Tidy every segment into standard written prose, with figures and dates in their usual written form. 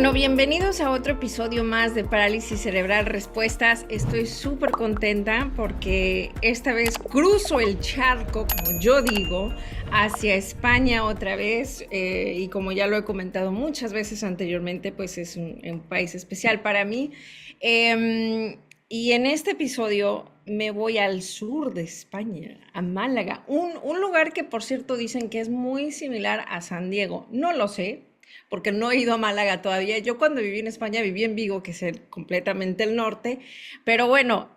Bueno, bienvenidos a otro episodio más de Parálisis Cerebral Respuestas. Estoy súper contenta porque esta vez cruzo el charco, como yo digo, hacia España otra vez. Y como ya lo he comentado muchas veces anteriormente, pues es un país especial para mí. Y en este episodio me voy al sur de España, a Málaga, un lugar que por cierto dicen que es muy similar a San Diego. No lo sé, porque no he ido a Málaga todavía. Yo cuando viví en España viví en Vigo, que es completamente el norte, pero bueno,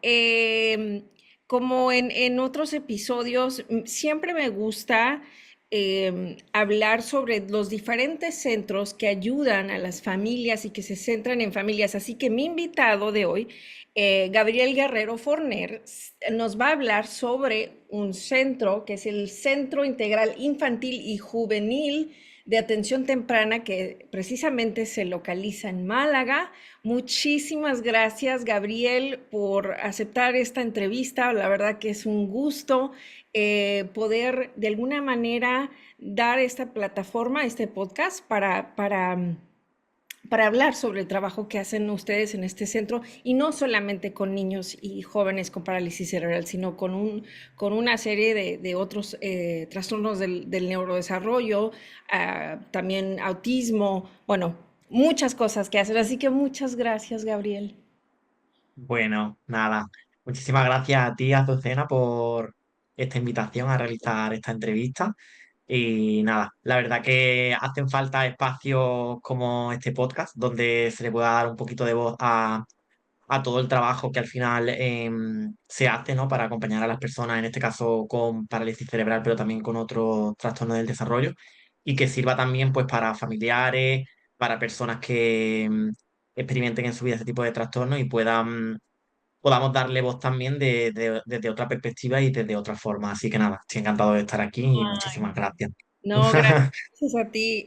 como en otros episodios, siempre me gusta hablar sobre los diferentes centros que ayudan a las familias y que se centran en familias. Así que mi invitado de hoy, Gabriel Guerrero Forner, nos va a hablar sobre un centro que es el Centro Integral Infantil y Juvenil de Atención Temprana, que precisamente se localiza en Málaga. Muchísimas gracias, Gabriel, por aceptar esta entrevista. La verdad que es un gusto poder de alguna manera dar esta plataforma, este podcast, para hablar sobre el trabajo que hacen ustedes en este centro, y no solamente con niños y jóvenes con parálisis cerebral, sino con una serie de otros trastornos del neurodesarrollo, también autismo, bueno, muchas cosas que hacen. Así que muchas gracias, Gabriel. Bueno, nada, muchísimas gracias a ti, Azucena, por esta invitación a realizar esta entrevista. Y nada, la verdad que hacen falta espacios como este podcast, donde se le pueda dar un poquito de voz a todo el trabajo que al final se hace, ¿no? Para acompañar a las personas, en este caso con parálisis cerebral, pero también con otros trastornos del desarrollo, y que sirva también pues para familiares, para personas que experimenten en su vida ese tipo de trastornos y podamos darle voz también desde otra perspectiva y desde otra forma. Así que nada, estoy encantado de estar aquí y muchísimas gracias. No, gracias a ti.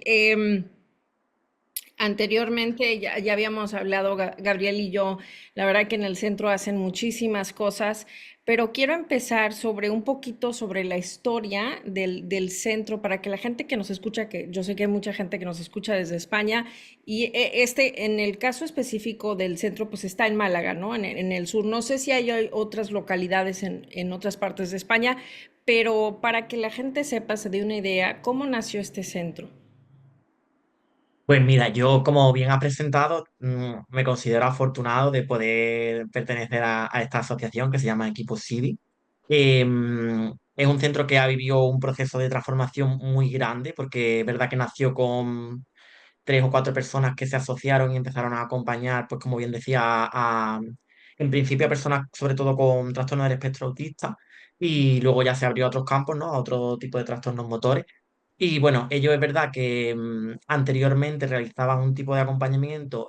Anteriormente ya habíamos hablado, Gabriel y yo. La verdad que en el centro hacen muchísimas cosas, pero quiero empezar sobre un poquito sobre la historia del centro para que la gente que nos escucha, que yo sé que hay mucha gente que nos escucha desde España, y en el caso específico del centro, pues está en Málaga, ¿no? En el sur. No sé si hay otras localidades en otras partes de España, pero para que la gente sepa, se dé una idea, ¿cómo nació este centro? Pues mira, yo como bien ha presentado, me considero afortunado de poder pertenecer a esta asociación que se llama Equipo Civi. Es un centro que ha vivido un proceso de transformación muy grande, porque es verdad que nació con tres o cuatro personas que se asociaron y empezaron a acompañar, pues como bien decía, en principio a personas sobre todo con trastornos del espectro autista, y luego ya se abrió a otros campos, ¿no? A otro tipo de trastornos motores. Y bueno, ellos es verdad que anteriormente realizaban un tipo de acompañamiento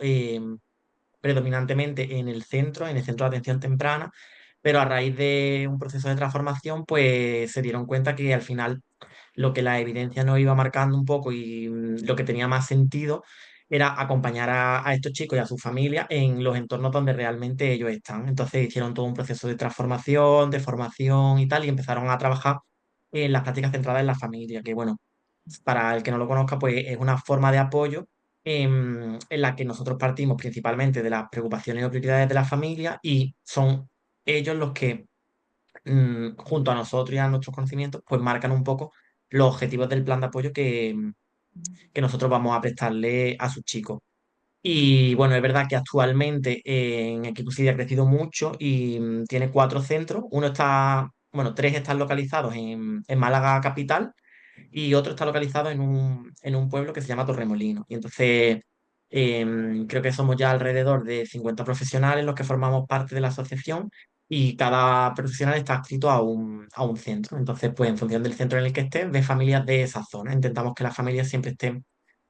predominantemente en el centro de atención temprana, pero a raíz de un proceso de transformación, pues se dieron cuenta que al final lo que la evidencia nos iba marcando un poco y lo que tenía más sentido era acompañar a estos chicos y a sus familias en los entornos donde realmente ellos están. Entonces hicieron todo un proceso de transformación, de formación y tal, y empezaron a trabajar en las prácticas centradas en la familia, que bueno, para el que no lo conozca, pues es una forma de apoyo en la que nosotros partimos principalmente de las preocupaciones o prioridades de la familia y son ellos los que, junto a nosotros y a nuestros conocimientos, pues marcan un poco los objetivos del plan de apoyo que nosotros vamos a prestarle a sus chicos. Y bueno, es verdad que actualmente en Equipusidi ha crecido mucho y tiene cuatro centros. Uno está, bueno, tres están localizados en Málaga capital y otro está localizado en un pueblo que se llama Torremolinos. Y entonces creo que somos ya alrededor de 50 profesionales los que formamos parte de la asociación y cada profesional está adscrito a un centro. Entonces, pues en función del centro en el que esté, de familias de esa zona. Intentamos que las familias siempre estén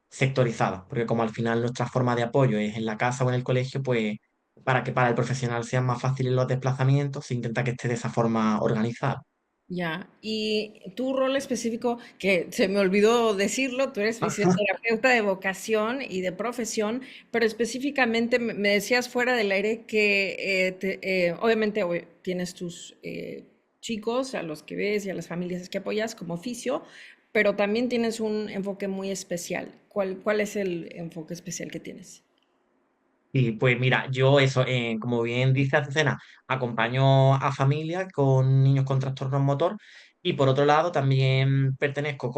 sectorizadas, porque como al final nuestra forma de apoyo es en la casa o en el colegio, pues para que para el profesional sean más fáciles los desplazamientos, se intenta que esté de esa forma organizada. Ya, y tu rol específico, que se me olvidó decirlo, tú eres fisioterapeuta de vocación y de profesión, pero específicamente me decías fuera del aire que obviamente tienes tus chicos a los que ves y a las familias que apoyas como fisio, pero también tienes un enfoque muy especial. ¿Cuál es el enfoque especial que tienes? Y pues mira, yo eso, como bien dice Azucena, acompaño a familias con niños con trastornos motor y por otro lado también pertenezco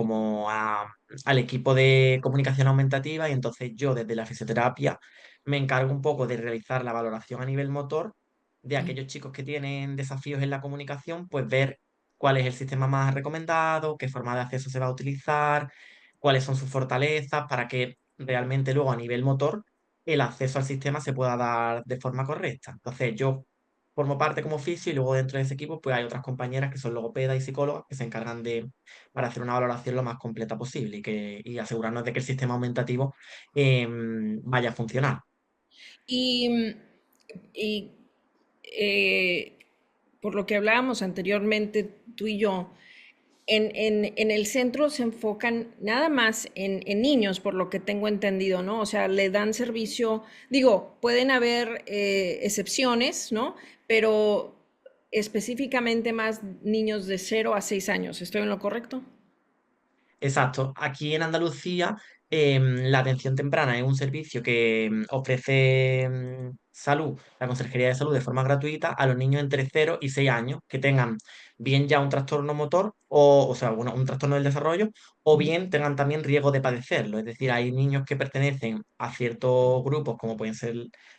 al equipo de comunicación aumentativa y entonces yo desde la fisioterapia me encargo un poco de realizar la valoración a nivel motor de aquellos chicos que tienen desafíos en la comunicación, pues ver cuál es el sistema más recomendado, qué forma de acceso se va a utilizar, cuáles son sus fortalezas para que realmente luego a nivel motor el acceso al sistema se pueda dar de forma correcta. Entonces, yo formo parte como fisio y luego dentro de ese equipo pues hay otras compañeras que son logopedas y psicólogas que se encargan para hacer una valoración lo más completa posible y asegurarnos de que el sistema aumentativo vaya a funcionar. Y, y eh, por lo que hablábamos anteriormente, tú y yo, en el centro se enfocan nada más en niños, por lo que tengo entendido, ¿no? O sea, le dan servicio, digo, pueden haber excepciones, ¿no? Pero específicamente más niños de 0 a 6 años. ¿Estoy en lo correcto? Exacto. Aquí en Andalucía, la atención temprana es un servicio que ofrece salud, la Consejería de Salud de forma gratuita a los niños entre 0 y 6 años que tengan bien ya un trastorno motor o sea, bueno, un trastorno del desarrollo o bien tengan también riesgo de padecerlo. Es decir, hay niños que pertenecen a ciertos grupos como pueden ser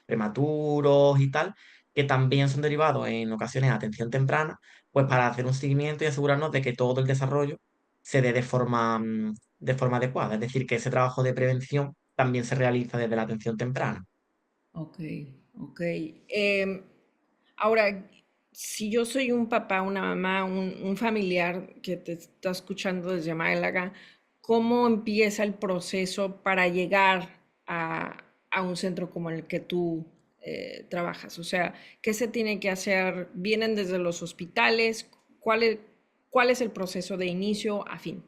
prematuros y tal, que también son derivados en ocasiones a atención temprana, pues para hacer un seguimiento y asegurarnos de que todo el desarrollo se dé de forma adecuada. Es decir, que ese trabajo de prevención también se realiza desde la atención temprana. Ok, ok. Ahora, si yo soy un papá, una mamá, un familiar que te está escuchando desde Málaga, ¿cómo empieza el proceso para llegar a un centro como el que tú trabajas? O sea, ¿qué se tiene que hacer? ¿Vienen desde los hospitales? ¿Cuál es el proceso de inicio a fin?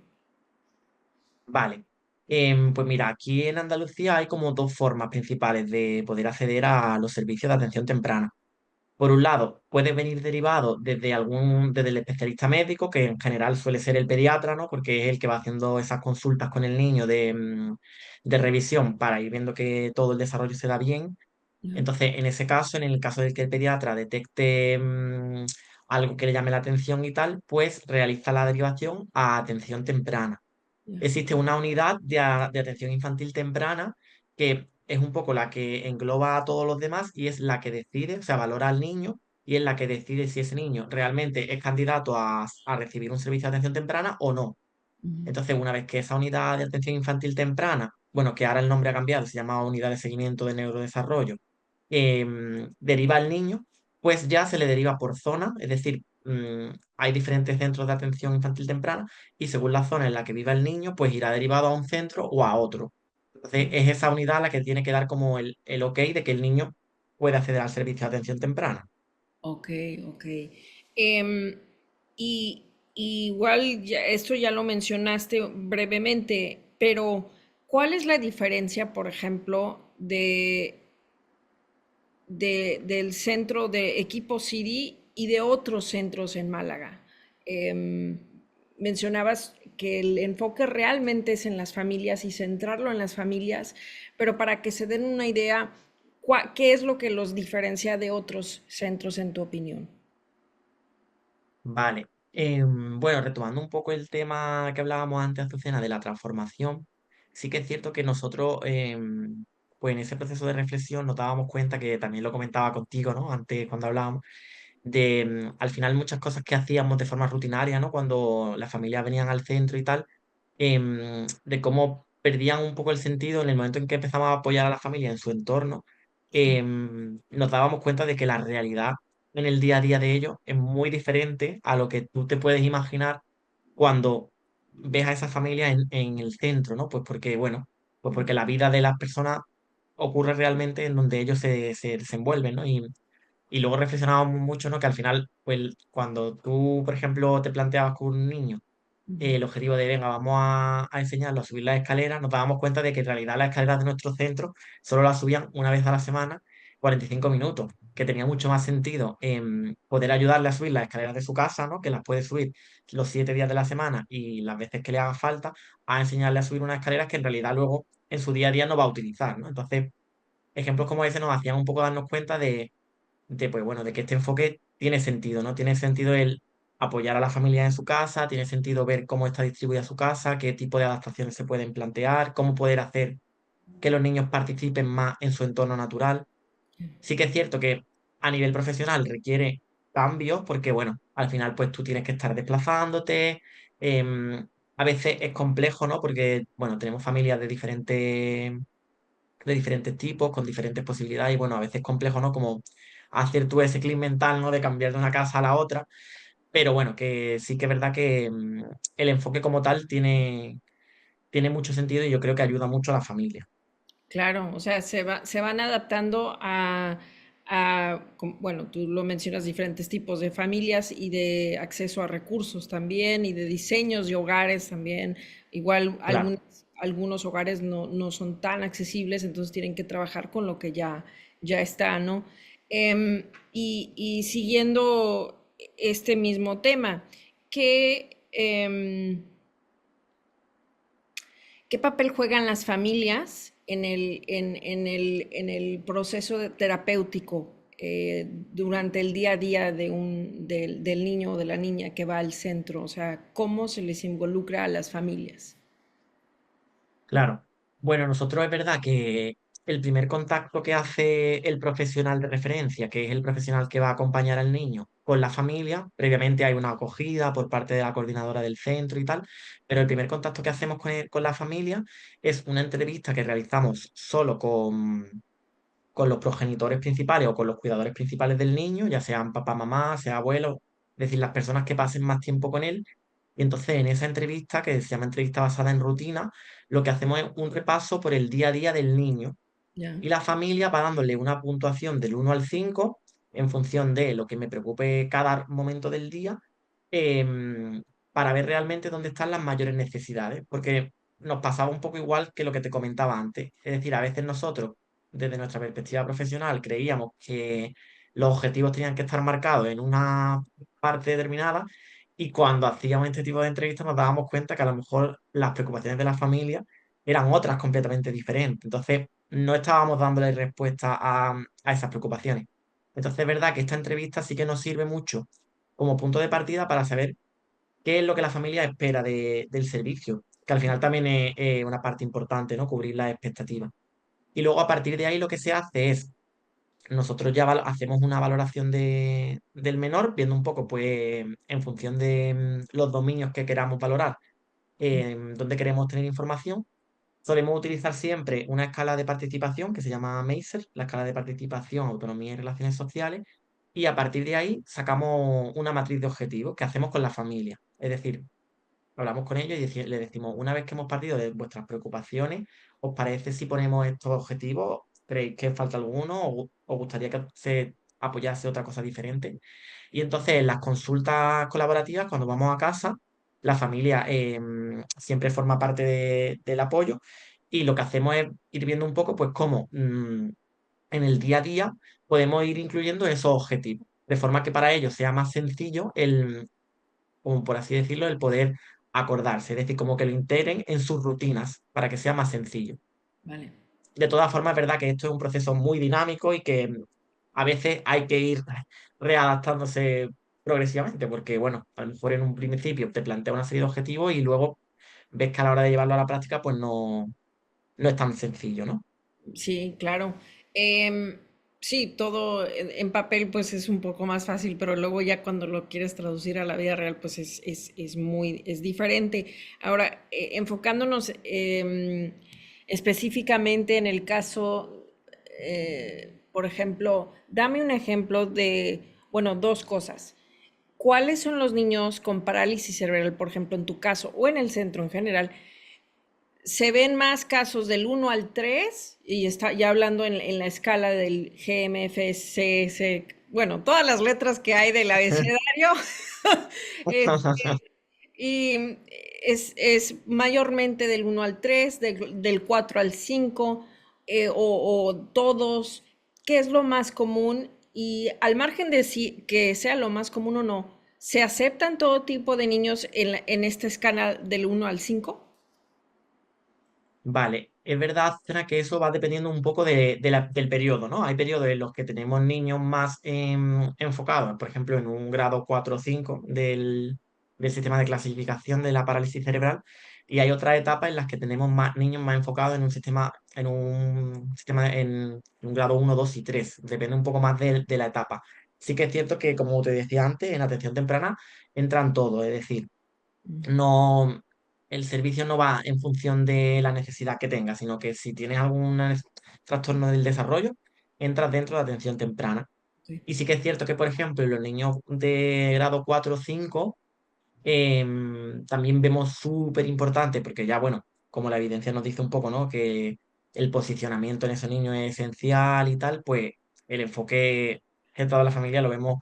Vale. Pues mira, aquí en Andalucía hay como dos formas principales de poder acceder a los servicios de atención temprana. Por un lado, puede venir derivado desde el especialista médico, que en general suele ser el pediatra, ¿no? Porque es el que va haciendo esas consultas con el niño de revisión para ir viendo que todo el desarrollo se da bien. Ya, Entonces, en ese caso, en el caso de que el pediatra detecte algo que le llame la atención y tal, pues realiza la derivación a atención temprana. ya. Existe una unidad de atención infantil temprana que es un poco la que engloba a todos los demás y es la que decide, o sea, valora al niño y es la que decide si ese niño realmente es candidato a recibir un servicio de atención temprana o no. Ujú. Entonces, una vez que esa unidad de atención infantil temprana, bueno, que ahora el nombre ha cambiado, se llama Unidad de Seguimiento de Neurodesarrollo, deriva al niño, pues ya se le deriva por zona, es decir, hay diferentes centros de atención infantil temprana y según la zona en la que viva el niño, pues irá derivado a un centro o a otro. Entonces, es esa unidad la que tiene que dar como el ok de que el niño puede acceder al servicio de atención temprana. Ok, ok. Em, y igual esto ya lo mencionaste brevemente, pero ¿cuál es la diferencia, por ejemplo, del centro de Equipo City y de otros centros en Málaga? Em, Mencionabas que el enfoque realmente es en las familias y centrarlo en las familias, pero para que se den una idea, ¿qué es lo que los diferencia de otros centros en tu opinión? Vale. Bueno, retomando un poco el tema que hablábamos antes, Azucena, de la transformación, sí que es cierto que nosotros, pues en ese proceso de reflexión nos dábamos cuenta que también lo comentaba contigo, ¿no? Antes, cuando hablábamos, al final muchas cosas que hacíamos de forma rutinaria, ¿no? Cuando las familias venían al centro y tal, de cómo perdían un poco el sentido en el momento en que empezamos a apoyar a la familia en su entorno, nos dábamos cuenta de que la realidad en el día a día de ellos es muy diferente a lo que tú te puedes imaginar cuando ves a esa familia en el centro, ¿no? Pues porque, bueno, pues porque la vida de las personas ocurre realmente en donde ellos se desenvuelven, ¿no? Y luego reflexionábamos mucho, ¿no? Que al final, pues cuando tú, por ejemplo, te planteabas con un niño el objetivo de, venga, vamos a enseñarlo a subir las escaleras, nos dábamos cuenta de que en realidad las escaleras de nuestro centro solo las subían una vez a la semana, 45 minutos, que tenía mucho más sentido poder ayudarle a subir las escaleras de su casa, ¿no? Que las puede subir los 7 días de la semana y las veces que le haga falta, a enseñarle a subir unas escaleras que en realidad luego en su día a día no va a utilizar, ¿no? Entonces, ejemplos como ese nos hacían un poco darnos cuenta pues bueno, de que este enfoque tiene sentido, ¿no? Tiene sentido el apoyar a la familia en su casa, tiene sentido ver cómo está distribuida su casa, qué tipo de adaptaciones se pueden plantear, cómo poder hacer que los niños participen más en su entorno natural. Sí que es cierto que a nivel profesional requiere cambios porque, bueno, al final pues tú tienes que estar desplazándote. A veces es complejo, ¿no? Porque, bueno, tenemos familias de diferentes tipos, con diferentes posibilidades y, bueno, a veces es complejo, ¿no? Como hacer tú ese clic mental, ¿no? De cambiar de una casa a la otra. Pero bueno, que sí que es verdad que el enfoque como tal tiene mucho sentido y yo creo que ayuda mucho a la familia. Claro, o sea, se van adaptando bueno, tú lo mencionas, diferentes tipos de familias y de acceso a recursos también y de diseños de hogares también. Igual Claro. algunos hogares no son tan accesibles, entonces tienen que trabajar con lo que ya está, ¿no? Y siguiendo este mismo tema, ¿qué, ¿qué papel juegan las familias en el proceso terapéutico durante el día a día del niño o de la niña que va al centro? O sea, ¿cómo se les involucra a las familias? Claro. Bueno, nosotros es verdad que el primer contacto que hace el profesional de referencia, que es el profesional que va a acompañar al niño con la familia, previamente hay una acogida por parte de la coordinadora del centro y tal, pero el primer contacto que hacemos con la familia es una entrevista que realizamos solo con los progenitores principales o con los cuidadores principales del niño, ya sean papá, mamá, sea abuelo, es decir, las personas que pasen más tiempo con él. Y entonces en esa entrevista, que se llama entrevista basada en rutina, lo que hacemos es un repaso por el día a día del niño Ya, y la familia va dándole una puntuación del 1 al 5 en función de lo que me preocupe cada momento del día, para ver realmente dónde están las mayores necesidades, porque nos pasaba un poco igual que lo que te comentaba antes. Es decir, a veces nosotros, desde nuestra perspectiva profesional, creíamos que los objetivos tenían que estar marcados en una parte determinada y cuando hacíamos este tipo de entrevistas nos dábamos cuenta que a lo mejor las preocupaciones de la familia eran otras completamente diferentes. Entonces, no estábamos dándole respuesta a esas preocupaciones. Entonces, es verdad que esta entrevista sí que nos sirve mucho como punto de partida para saber qué es lo que la familia espera del servicio, que al final también es una parte importante, ¿no? Cubrir las expectativas. Y luego a partir de ahí lo que se hace es, nosotros ya hacemos una valoración del menor, viendo un poco, pues, en función de los dominios que queramos valorar, dónde queremos tener información. Solemos utilizar siempre una escala de participación que se llama Maser, la escala de participación, autonomía y relaciones sociales, y a partir de ahí sacamos una matriz de objetivos que hacemos con la familia. Es decir, hablamos con ellos y le decimos, una vez que hemos partido de vuestras preocupaciones, ¿os parece si ponemos estos objetivos? ¿Creéis que falta alguno? ¿O os gustaría que se apoyase otra cosa diferente? Y entonces en las consultas colaborativas, cuando vamos a casa, la familia siempre forma parte del apoyo y lo que hacemos es ir viendo un poco, pues, cómo en el día a día podemos ir incluyendo esos objetivos, de forma que para ellos sea más sencillo como por así decirlo, el poder acordarse, es decir, como que lo integren en sus rutinas para que sea más sencillo. vale. De todas formas, es verdad que esto es un proceso muy dinámico y que a veces hay que ir readaptándose progresivamente, porque, bueno, a lo mejor en un principio te plantea una serie de objetivos y luego ves que a la hora de llevarlo a la práctica, pues no es tan sencillo, ¿no? Sí, claro. Em, sí, todo en papel pues es un poco más fácil, pero luego ya cuando lo quieres traducir a la vida real pues es diferente. Ahora, enfocándonos específicamente en el caso, por ejemplo, dame un ejemplo de, bueno, dos cosas. ¿Cuáles son los niños con parálisis cerebral, por ejemplo, en tu caso o en el centro en general? Se ven más casos del 1 al 3 y está ya hablando en la escala del GMFCS, bueno, todas las letras que hay del abecedario. Este, y es mayormente del 1 al 3, del 4 al 5, o todos. ¿Qué es lo más común? Y al margen de si que sea lo más común o no, ¿se aceptan todo tipo de niños en esta escala del 1 al 5? Vale. es verdad, Cena, que eso va dependiendo un poco del periodo, ¿no? Hay periodos en los que tenemos niños más enfocados, por ejemplo, en un grado 4 o 5 del sistema de clasificación de la parálisis cerebral, y hay otras etapas en las que tenemos más niños más enfocados en un grado uno, 2 y 3. Depende un poco más de la etapa. Sí que es cierto que, como te decía antes, en atención temprana entran todos, es decir, no, el servicio no va en función de la necesidad que tengas, sino que si tienes algún trastorno del desarrollo, entras dentro de atención temprana. Sí. Y sí que es cierto que, por ejemplo, en los niños de grado 4 o 5, también vemos súper importante, porque ya, bueno, como la evidencia nos dice un poco, ¿no? Que el posicionamiento en esos niños es esencial y tal, pues el enfoque centrado en la familia lo vemos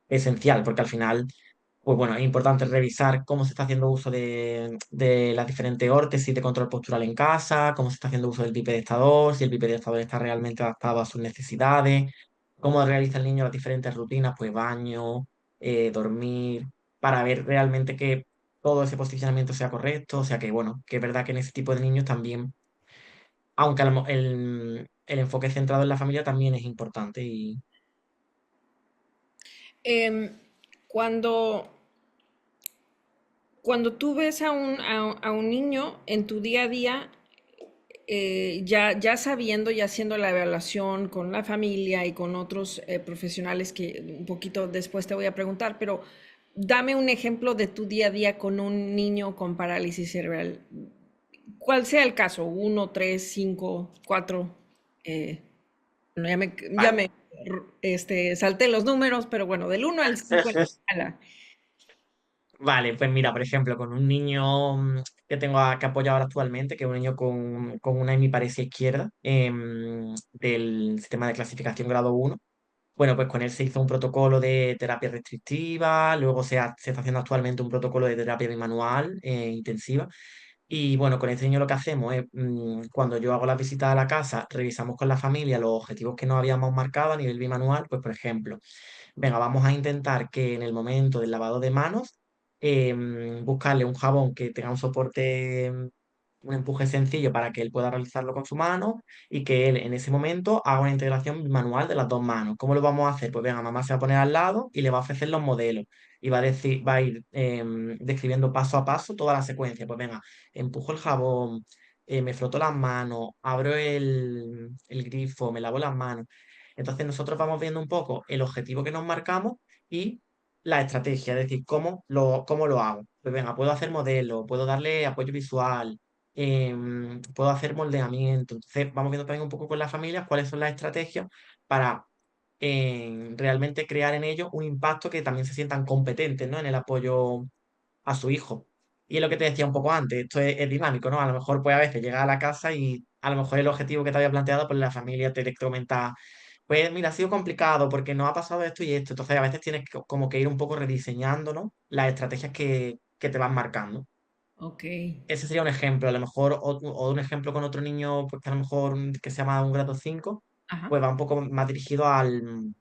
esencial, porque al final, pues bueno, es importante revisar cómo se está haciendo uso de las diferentes órtesis de control postural en casa, cómo se está haciendo uso del bipedestador, si el bipedestador está realmente adaptado a sus necesidades, cómo realiza el niño las diferentes rutinas, pues baño, dormir, para ver realmente que todo ese posicionamiento sea correcto, o sea que bueno, que es verdad que en ese tipo de niños también, aunque el enfoque centrado en la familia también es importante y Em, cuando, cuando tú ves a un niño en tu día a día, ya sabiendo y haciendo la evaluación con la familia y con otros profesionales que un poquito después te voy a preguntar, pero dame un ejemplo de tu día a día con un niño con parálisis cerebral. Cuál sea el caso, uno, tres, cinco, cuatro. eh, bueno, ya vale. me salté los números, pero bueno, del uno al 5 en la escala. Vale, pues mira, por ejemplo, con un niño que tengo que apoyar ahora actualmente, que es un niño con una hemiparesia izquierda del sistema de clasificación grado uno. Bueno, pues con él se hizo un protocolo de terapia restrictiva, luego se está haciendo actualmente un protocolo de terapia bimanual intensiva. Y bueno, con este niño lo que hacemos es, cuando yo hago la visita a la casa, revisamos con la familia los objetivos que nos habíamos marcado a nivel bimanual, pues por ejemplo, venga, vamos a intentar que en el momento del lavado de manos, buscarle un jabón que tenga un soporte, un empuje sencillo para que él pueda realizarlo con su mano y que él en ese momento haga una integración manual de las dos manos. ¿Cómo lo vamos a hacer? Pues venga, mamá se va a poner al lado y le va a ofrecer los modelos y va a decir, va a ir describiendo paso a paso toda la secuencia. Pues venga, empujo el jabón, me froto las manos, abro el grifo, me lavo las manos. Entonces nosotros vamos viendo un poco el objetivo que nos marcamos y la estrategia, es decir, cómo lo hago. Pues venga, puedo hacer modelos, puedo darle apoyo visual, puedo hacer moldeamiento. Entonces vamos viendo también un poco con las familias cuáles son las estrategias para realmente crear en ellos un impacto que también se sientan competentes, ¿no? En el apoyo a su hijo. Y es lo que te decía un poco antes, esto es dinámico, ¿no? A lo mejor pues a veces llegas a la casa y a lo mejor el objetivo que te había planteado, pues la familia te comenta, pues mira, ha sido complicado porque no ha pasado esto y esto. Entonces a veces tienes como que ir un poco rediseñando, ¿no? Las estrategias que te van marcando. Ok. Ese sería un ejemplo. A lo mejor, o un ejemplo con otro niño, pues que a lo mejor que se llama un grado 5 Ajá. pues va un poco más dirigido al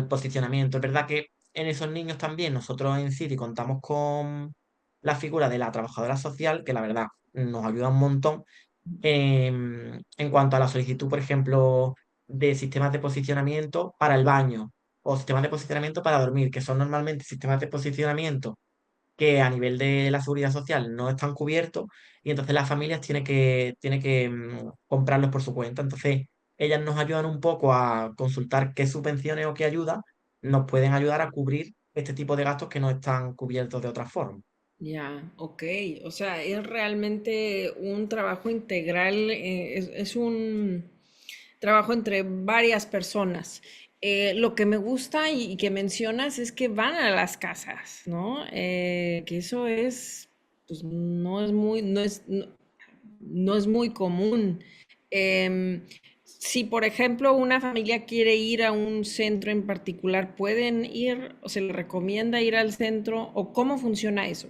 posicionamiento. Es verdad que en esos niños también nosotros en City contamos con la figura de la trabajadora social, que la verdad nos ayuda un montón en cuanto a la solicitud, por ejemplo, de sistemas de posicionamiento para el baño o sistemas de posicionamiento para dormir, que son normalmente sistemas de posicionamiento que a nivel de la seguridad social no están cubiertos y entonces las familias tienen que comprarlos por su cuenta. Entonces, ellas nos ayudan un poco a consultar qué subvenciones o qué ayudas nos pueden ayudar a cubrir este tipo de gastos que no están cubiertos de otra forma. Ya, ok. O sea, es realmente un trabajo integral, es un trabajo entre varias personas. Lo que me gusta y que mencionas es que van a las casas, ¿no? Que eso es, pues no es muy, no es muy común. Si, por ejemplo, una familia quiere ir a un centro en particular, ¿pueden ir o se le recomienda ir al centro o cómo funciona eso?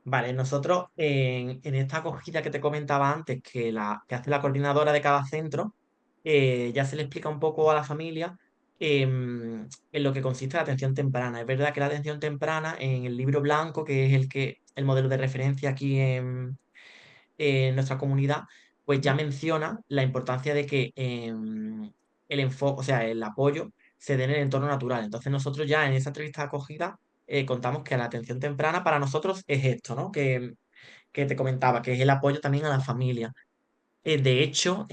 Vale, nosotros en esta acogida que te comentaba antes, que hace la coordinadora de cada centro, ya se le explica un poco a la familia en lo que consiste la atención temprana. Es verdad que la atención temprana en el libro blanco, que es el modelo de referencia aquí nuestra comunidad, pues ya menciona la importancia de que el enfoque, o sea, el apoyo se dé en el entorno natural. Entonces nosotros ya en esa entrevista de acogida contamos que la atención temprana para nosotros es esto, ¿no? Que te comentaba, que es el apoyo también a la familia. De hecho,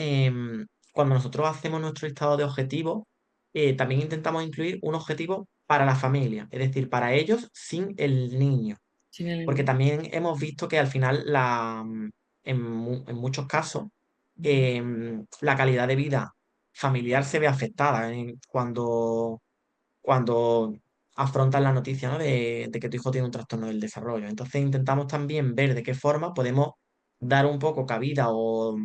cuando nosotros hacemos nuestro listado de objetivos, también intentamos incluir un objetivo para la familia, es decir, para ellos sin el niño. Sin el... Porque también hemos visto que al final, en muchos casos, la calidad de vida familiar se ve afectada cuando afrontas la noticia, ¿no? de que tu hijo tiene un trastorno del desarrollo. Entonces intentamos también ver de qué forma podemos dar un poco cabida o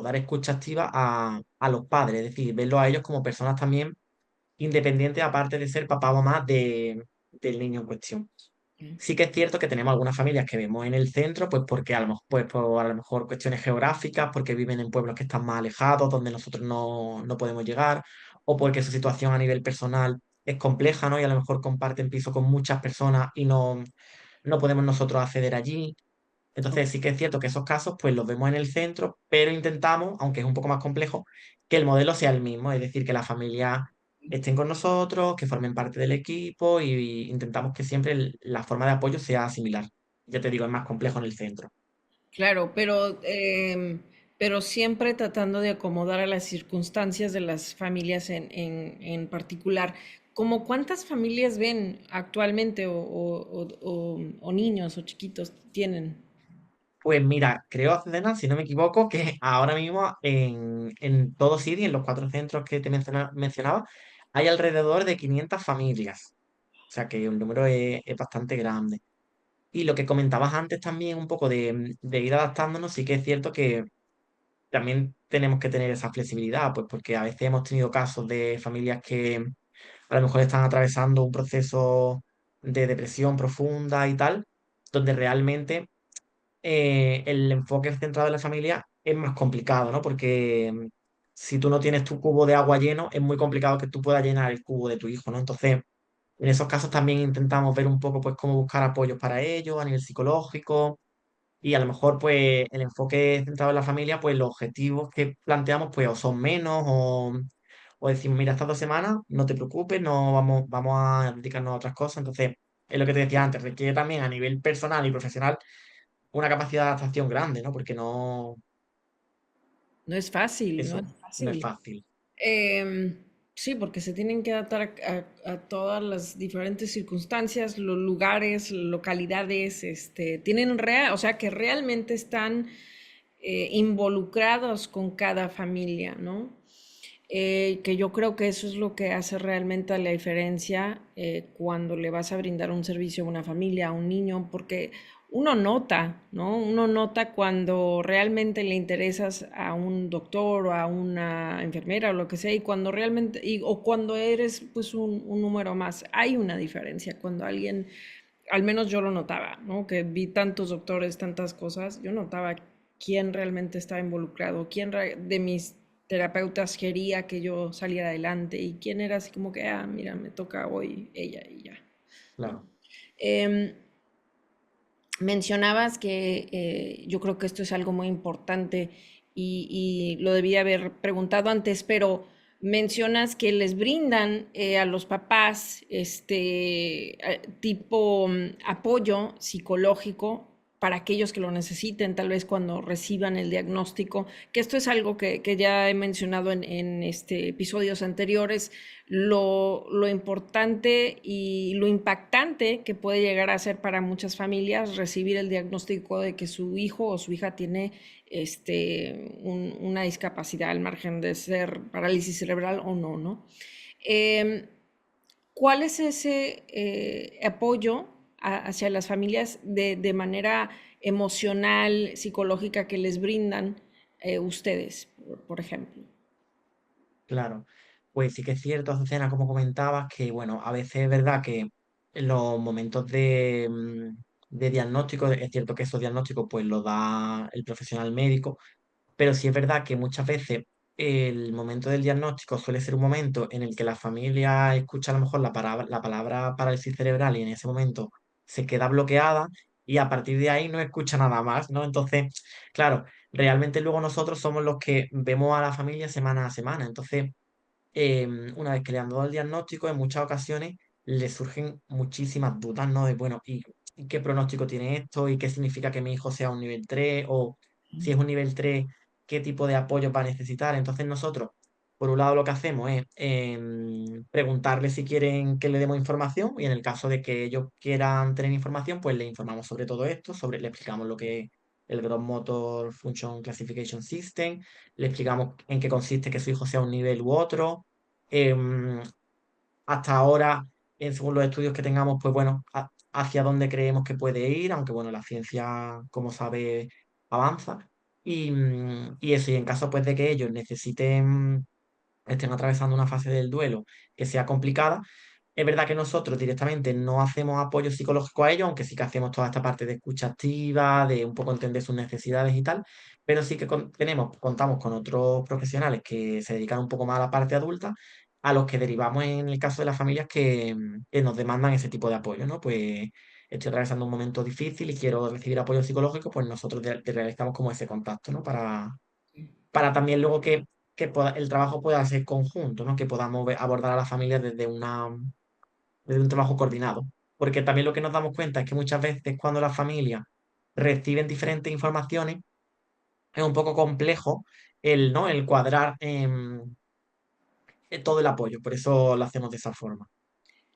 dar escucha activa a los padres, es decir, verlos a ellos como personas también independientes, aparte de ser papá o mamá del niño en cuestión. Sí que es cierto que tenemos algunas familias que vemos en el centro, pues porque pues por a lo mejor cuestiones geográficas, porque viven en pueblos que están más alejados, donde nosotros no podemos llegar, o porque su situación a nivel personal es compleja, ¿no? Y a lo mejor comparten piso con muchas personas y no podemos nosotros acceder allí. Entonces sí que es cierto que esos casos pues los vemos en el centro, pero intentamos, aunque es un poco más complejo, que el modelo sea el mismo, es decir, que la familia estén con nosotros, que formen parte del equipo y intentamos que siempre la forma de apoyo sea similar. Ya te digo, es más complejo en el centro. Claro, pero siempre tratando de acomodar a las circunstancias de las familias en particular. ¿Cómo cuántas familias ven actualmente o niños o chiquitos tienen? Pues mira, creo, Azucena, si no me equivoco, que ahora mismo en todo Siri, en los cuatro centros que te mencionaba, hay alrededor de 500 familias. O sea que el número es bastante grande. Y lo que comentabas antes también, un poco de ir adaptándonos, sí que es cierto que también tenemos que tener esa flexibilidad, pues porque a veces hemos tenido casos de familias que a lo mejor están atravesando un proceso de depresión profunda y tal, donde realmente el enfoque centrado en la familia es más complicado, ¿no? Porque si tú no tienes tu cubo de agua lleno, es muy complicado que tú puedas llenar el cubo de tu hijo, ¿no? Entonces, en esos casos también intentamos ver un poco, pues, cómo buscar apoyos para ellos a nivel psicológico y a lo mejor, pues, el enfoque centrado en la familia, pues, los objetivos que planteamos, pues, o son menos o decimos, mira, estas 2 semanas, no te preocupes, no vamos a dedicarnos a otras cosas. Entonces, es lo que te decía antes, requiere también a nivel personal y profesional una capacidad de adaptación grande, ¿no? Porque No es fácil, no eso es no es fácil. fácil. Em, sí, porque se tienen que adaptar a todas las diferentes circunstancias, los lugares, localidades, tienen o sea, que realmente están involucrados con cada familia, ¿no? Que yo creo que eso es lo que hace realmente la diferencia cuando le vas a brindar un servicio a una familia, a un niño, porque uno nota, ¿no? Uno nota cuando realmente le interesas a un doctor o a una enfermera o lo que sea, y cuando realmente, o cuando eres pues un número más, hay una diferencia. Cuando alguien, al menos yo lo notaba, ¿no? Que vi tantos doctores, tantas cosas, yo notaba quién realmente estaba involucrado, de mis terapeutas quería que yo saliera adelante y quién era así como que, ah, mira, me toca hoy ella y ya, ¿no? Claro. Em, Mencionabas que yo creo que esto es algo muy importante y lo debía haber preguntado antes, pero mencionas que les brindan a los papás tipo apoyo psicológico para aquellos que lo necesiten, tal vez cuando reciban el diagnóstico, que esto es algo que ya he mencionado en episodios anteriores, lo importante y lo impactante que puede llegar a ser para muchas familias recibir el diagnóstico de que su hijo o su hija tiene una discapacidad al margen de ser parálisis cerebral o no, ¿no? Eh, ¿Cuál es ese apoyo hacia las familias de manera emocional, psicológica que les brindan ustedes, por ejemplo? Claro, pues sí que es cierto, Azucena, como comentabas, que bueno, a veces es verdad que en los momentos de diagnóstico, es cierto que esos diagnósticos pues los da el profesional médico, pero sí es verdad que muchas veces el momento del diagnóstico suele ser un momento en el que la familia escucha a lo mejor la palabra parálisis cerebral y en ese momento se queda bloqueada y a partir de ahí no escucha nada más, ¿no? Entonces, claro, realmente luego nosotros somos los que vemos a la familia semana a semana. Entonces, una vez que le han dado el diagnóstico, en muchas ocasiones le surgen muchísimas dudas, ¿no? De, bueno, ¿y qué pronóstico tiene esto? ¿Y qué significa que mi hijo sea un nivel 3? O si es un nivel 3, ¿qué tipo de apoyo va a necesitar? Entonces nosotros, por un lado, lo que hacemos es preguntarle si quieren que le demos información y en el caso de que ellos quieran tener información, pues le informamos sobre todo esto, le explicamos lo que es el Gross Motor Function Classification System, le explicamos en qué consiste que su hijo sea un nivel u otro. Em, Hasta ahora, según los estudios que tengamos, pues bueno, hacia dónde creemos que puede ir, aunque bueno, la ciencia, como sabe, avanza. Y eso, y en caso pues de que ellos estén atravesando una fase del duelo que sea complicada, es verdad que nosotros directamente no hacemos apoyo psicológico a ellos, aunque sí que hacemos toda esta parte de escucha activa, de un poco entender sus necesidades y tal, pero sí que contamos con otros profesionales que se dedican un poco más a la parte adulta, a los que derivamos en el caso de las familias que nos demandan ese tipo de apoyo, ¿no? Pues estoy atravesando un momento difícil y quiero recibir apoyo psicológico, pues nosotros realizamos como ese contacto, ¿no? Para también luego el trabajo pueda ser conjunto, ¿no? Que podamos abordar a la familia desde un trabajo coordinado. Porque también lo que nos damos cuenta es que muchas veces cuando las familias reciben diferentes informaciones, es un poco complejo ¿no? El cuadrar todo el apoyo. Por eso lo hacemos de esa forma.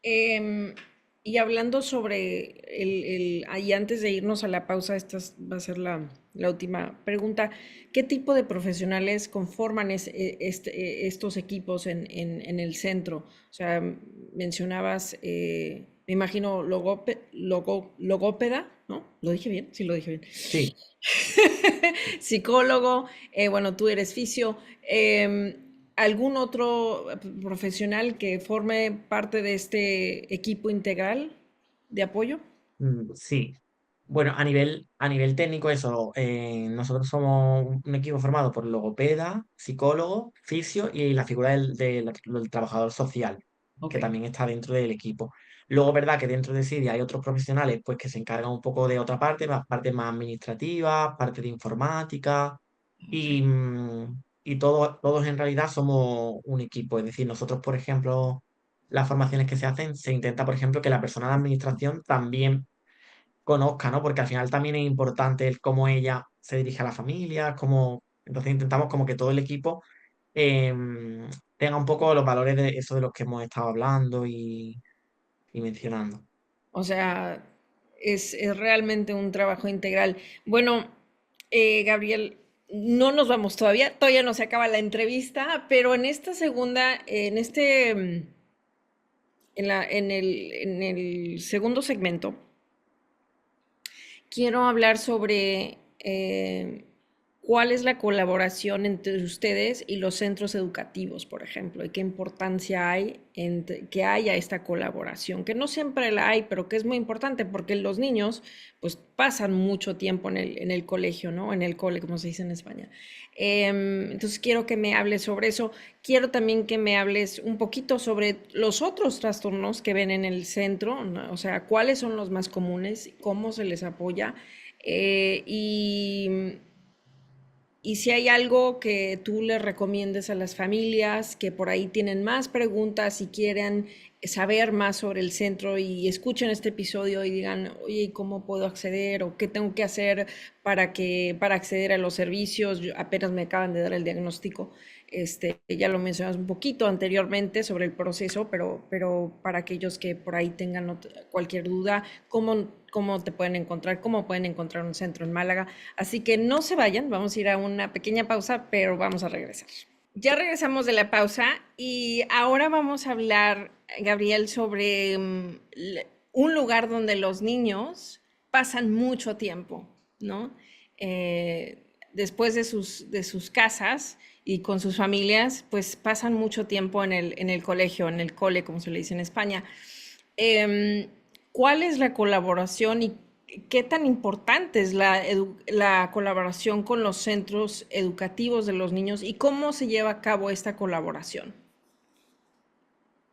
Em, y hablando sobre y antes de irnos a la pausa, va a ser la última pregunta. ¿Qué tipo de profesionales conforman estos equipos en el centro? O sea, mencionabas, me imagino, logópeda, ¿no? ¿Lo dije bien? Sí, lo dije bien. Sí. Psicólogo, bueno, tú eres fisio. ¿Algún otro profesional que forme parte de este equipo integral de apoyo? Sí. Bueno, a nivel técnico, eso, nosotros somos un equipo formado por logopeda, psicólogo, fisio y la figura del trabajador social, Ok. que también está dentro del equipo. Luego, verdad que dentro de CIDI hay otros profesionales pues, que se encargan un poco de otra parte, parte más administrativa, parte de informática, Ok. y todos en realidad somos un equipo. Es decir, nosotros, por ejemplo, las formaciones que se hacen, se intenta, por ejemplo, que la persona de administración también conozca, ¿no? Porque al final también es importante el cómo ella se dirige a la familia, cómo... Entonces intentamos como que todo el equipo tenga un poco los valores de eso de los que hemos estado hablando y mencionando. O sea, es realmente un trabajo integral. Bueno, Gabriel, no nos vamos todavía no se acaba la entrevista, pero en esta segunda, en el segundo segmento, quiero hablar sobre cuál es la colaboración entre ustedes y los centros educativos, por ejemplo, y qué importancia hay en que haya esta colaboración, que no siempre la hay, pero que es muy importante porque los niños pues pasan mucho tiempo en el colegio, ¿no? En el cole, como se dice en España. Entonces quiero que me hables sobre eso. Quiero también que me hables un poquito sobre los otros trastornos que ven en el centro, ¿no? O sea, cuáles son los más comunes, cómo se les apoya eh, y, y si hay algo que tú les recomiendes a las familias que por ahí tienen más preguntas y quieren saber más sobre el centro y escuchen este episodio y digan, oye, ¿cómo puedo acceder? ¿O qué tengo que hacer para acceder a los servicios? Apenas me acaban de dar el diagnóstico. Ya lo mencionas un poquito anteriormente sobre el proceso, pero para aquellos que por ahí tengan cualquier duda, ¿cómo te pueden encontrar? ¿Cómo pueden encontrar un centro en Málaga? Así que no se vayan, vamos a ir a una pequeña pausa, pero vamos a regresar. Ya regresamos de la pausa y ahora vamos a hablar, Gabriel, sobre un lugar donde los niños pasan mucho tiempo, ¿no? Después de sus casas y con sus familias, pues pasan mucho tiempo en el colegio, en el cole, como se le dice en España. Em, ¿Cuál es la colaboración y qué tan importante es la colaboración con los centros educativos de los niños y cómo se lleva a cabo esta colaboración?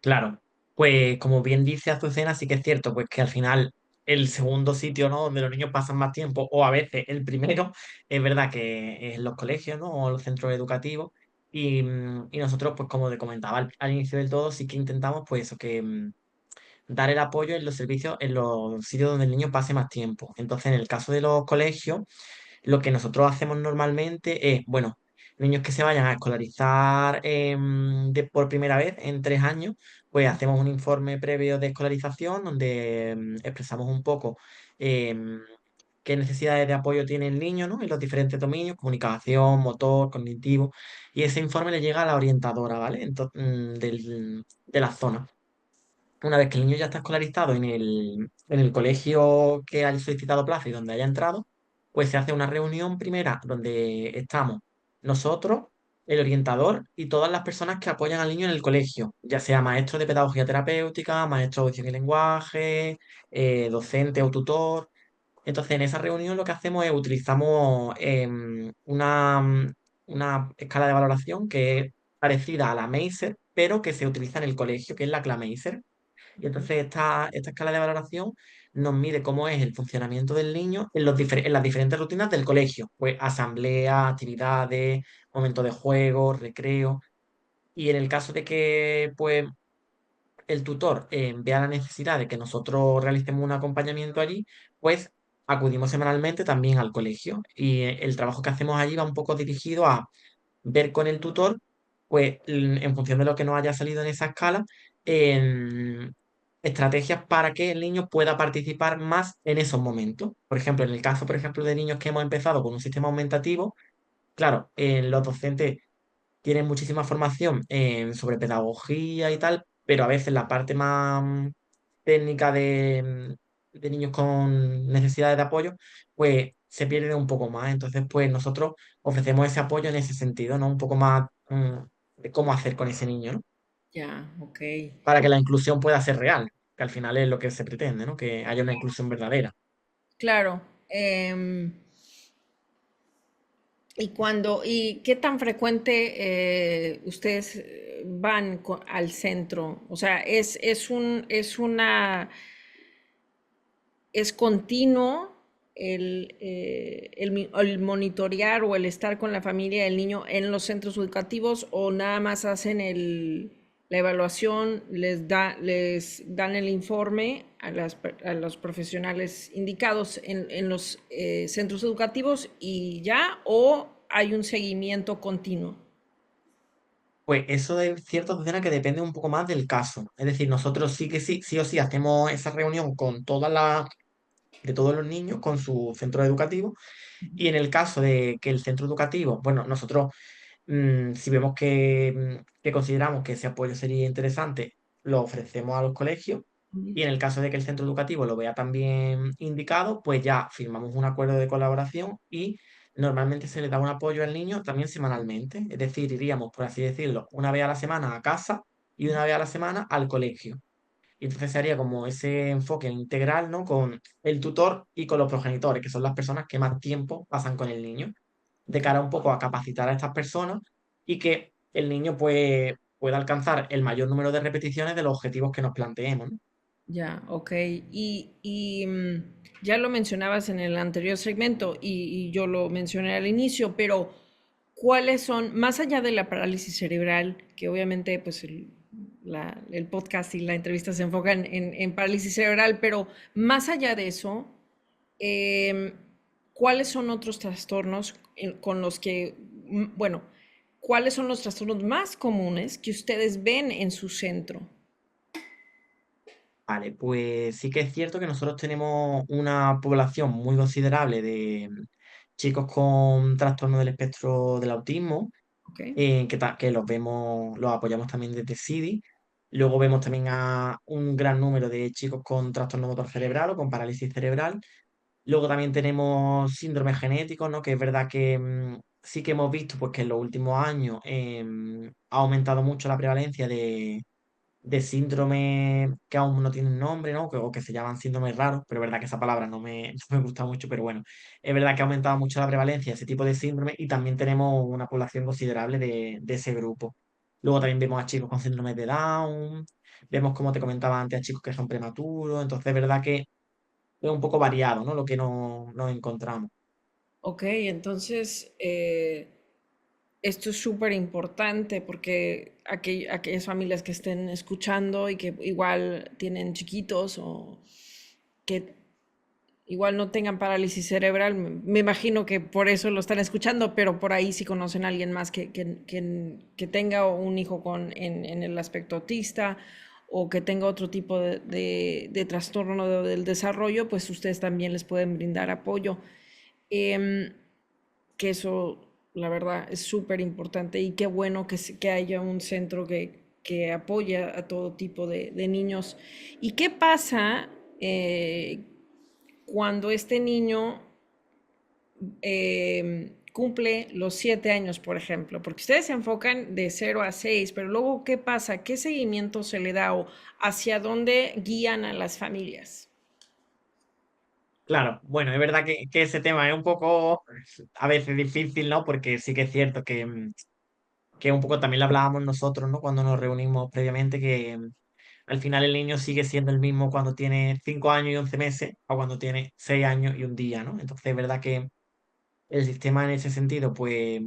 Claro, pues como bien dice Azucena, sí que es cierto, pues que al final el segundo sitio, ¿no? Donde los niños pasan más tiempo, o a veces el primero, es verdad que es los colegios, ¿no? O los centros educativos. Y nosotros, pues como te comentaba al inicio del todo, sí que intentamos, pues eso, que dar el apoyo en los servicios, en los sitios donde el niño pase más tiempo. Entonces, en el caso de los colegios, lo que nosotros hacemos normalmente es, bueno, niños que se vayan a escolarizar por primera vez en 3 años, pues hacemos un informe previo de escolarización donde expresamos un poco em, qué necesidades de apoyo tiene el niño, ¿no? En los diferentes dominios, comunicación, motor, cognitivo, y ese informe le llega a la orientadora, ¿vale? De la zona. Una vez que el niño ya está escolarizado en el colegio que haya solicitado plaza y donde haya entrado, pues se hace una reunión primera donde estamos nosotros, el orientador y todas las personas que apoyan al niño en el colegio, ya sea maestro de pedagogía terapéutica, maestro de audición y lenguaje, docente o tutor. Entonces, en esa reunión lo que hacemos es utilizamos una escala de valoración que es parecida a la Meiser, pero que se utiliza en el colegio, que es la CLAMEISER. Y entonces esta escala de valoración nos mide cómo es el funcionamiento del niño en las diferentes rutinas del colegio, pues asamblea, actividades, momentos de juego, recreo. Y en el caso de que pues el tutor vea la necesidad de que nosotros realicemos un acompañamiento allí, pues acudimos semanalmente también al colegio. Y el trabajo que hacemos allí va un poco dirigido a ver con el tutor, pues en función de lo que nos haya salido en esa escala, en estrategias para que el niño pueda participar más en esos momentos. Por ejemplo, en el caso, por ejemplo, de niños que hemos empezado con un sistema aumentativo, claro, los docentes tienen muchísima formación sobre pedagogía y tal, pero a veces la parte más técnica de niños con necesidades de apoyo, pues se pierde un poco más. Entonces, pues nosotros ofrecemos ese apoyo en ese sentido, ¿no? Un poco más de cómo hacer con ese niño, ¿no? Ya, ok. Para que la inclusión pueda ser real, que al final es lo que se pretende, ¿no? Que haya una inclusión verdadera. Claro. ¿Y qué tan frecuente ustedes van al centro? O sea, es continuo el monitorear o el estar con la familia del niño en los centros educativos o nada más hacen la evaluación, les dan el informe a los profesionales indicados en los centros educativos y ya, o hay un seguimiento continuo. Pues eso es cierto, Susana, que depende un poco más del caso. Es decir, nosotros sí que sí, sí o sí hacemos esa reunión con de todos los niños con su centro educativo. Y en el caso de que el centro educativo, bueno, nosotros si vemos que consideramos que ese apoyo sería interesante, lo ofrecemos a los colegios. Ujú. Y en el caso de que el centro educativo lo vea también indicado, pues ya firmamos un acuerdo de colaboración y normalmente se le da un apoyo al niño también semanalmente. Es decir, iríamos, por así decirlo, una vez a la semana a casa y una vez a la semana al colegio. Y entonces se haría como ese enfoque integral, ¿no? Con el tutor y con los progenitores, que son las personas que más tiempo pasan con el niño, de cara un poco a capacitar a estas personas y que el niño pues, pueda alcanzar el mayor número de repeticiones de los objetivos que nos planteemos, ¿no? Ya, ok. Ya lo mencionabas en el anterior segmento y yo lo mencioné al inicio, pero ¿cuáles son, más allá de la parálisis cerebral, que obviamente pues el podcast y la entrevista se enfocan en parálisis cerebral, pero más allá de eso, em, ¿cuáles son otros trastornos con los que, bueno, cuáles son los trastornos más comunes que ustedes ven en su centro? Vale, pues sí que es cierto que nosotros tenemos una población muy considerable de chicos con trastorno del espectro del autismo, ¿Ok? que los vemos, los apoyamos también desde CIDI. Luego vemos también a un gran número de chicos con trastorno motor cerebral o con parálisis cerebral. Luego también tenemos síndromes genéticos, ¿no? Que es verdad que sí que hemos visto pues, que en los últimos años ha aumentado mucho la prevalencia de síndromes que aún no tienen nombre, ¿no? O que se llaman síndromes raros, pero es verdad que esa palabra no me gusta mucho, pero bueno, es verdad que ha aumentado mucho la prevalencia de ese tipo de síndrome y también tenemos una población considerable de ese grupo. Luego también vemos a chicos con síndromes de Down, vemos, como te comentaba antes, a chicos que son prematuros, entonces es verdad que es un poco variado, ¿no? Lo que nos encontramos. Ok, entonces esto es súper importante porque aquellas familias que estén escuchando y que igual tienen chiquitos o que igual no tengan parálisis cerebral, me imagino que por eso lo están escuchando, pero por ahí si conocen a alguien más que tenga un hijo en el aspecto autista o que tenga otro tipo de trastorno del desarrollo, pues ustedes también les pueden brindar apoyo. Em, que eso, la verdad, es súper importante y qué bueno que haya un centro que apoya a todo tipo de niños. ¿Y qué pasa cuando este niño cumple los 7 años, por ejemplo? Porque ustedes se enfocan de 0 a 6, pero luego, ¿qué pasa? ¿Qué seguimiento se le da o hacia dónde guían a las familias? Claro, bueno, es verdad que ese tema es un poco a veces difícil, ¿no? Porque sí que es cierto que un poco también lo hablábamos nosotros, ¿no? Cuando nos reunimos previamente, que al final el niño sigue siendo el mismo cuando tiene 5 años y 11 meses o cuando tiene 6 años y un día, ¿no? Entonces es verdad que el sistema en ese sentido, pues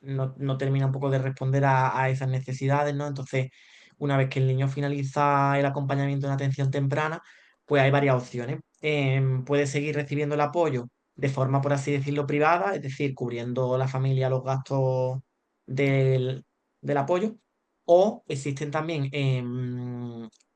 no termina un poco de responder a esas necesidades, ¿no? Entonces, una vez que el niño finaliza el acompañamiento en atención temprana, pues hay varias opciones. Puede seguir recibiendo el apoyo de forma, por así decirlo, privada, es decir, cubriendo la familia los gastos del, del apoyo, o existen también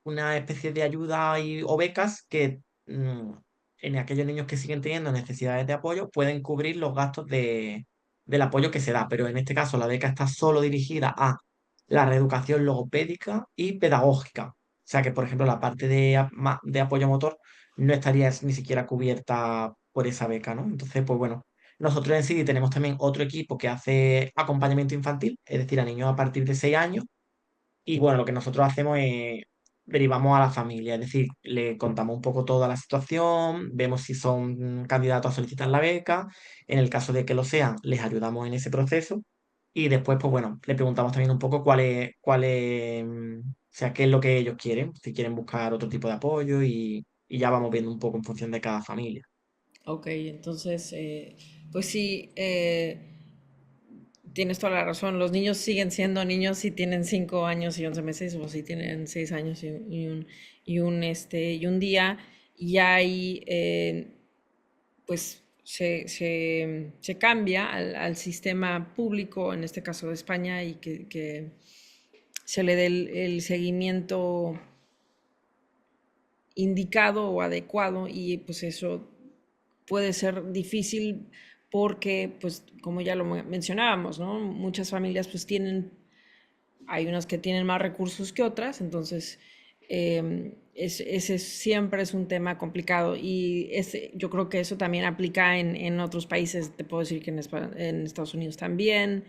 una especie de ayuda o becas que en aquellos niños que siguen teniendo necesidades de apoyo pueden cubrir los gastos del apoyo que se da, pero en este caso la beca está solo dirigida a la reeducación logopédica y pedagógica. O sea que, por ejemplo, la parte de apoyo motor no estaría ni siquiera cubierta por esa beca, ¿no? Entonces, pues bueno, nosotros en sí tenemos también otro equipo que hace acompañamiento infantil, es decir, a niños a partir de 6 años, y bueno, lo que nosotros hacemos es derivamos a la familia, es decir, le contamos un poco toda la situación, vemos si son candidatos a solicitar la beca, en el caso de que lo sean, les ayudamos en ese proceso y después, pues bueno, le preguntamos también un poco o sea, qué es lo que ellos quieren, si quieren buscar otro tipo de apoyo y ya vamos viendo un poco en función de cada familia. Ok, entonces, pues sí, tienes toda la razón. Los niños siguen siendo niños si tienen 5 años y 11 meses o si tienen 6 años y un día. Y ahí, pues, se cambia al sistema público, en este caso de España, y que se le dé el seguimiento indicado o adecuado y pues eso puede ser difícil porque, pues, como ya lo mencionábamos, ¿no? Muchas familias pues hay unas que tienen más recursos que otras, entonces ese siempre es un tema complicado y yo creo que eso también aplica en otros países, te puedo decir que en Estados Unidos también,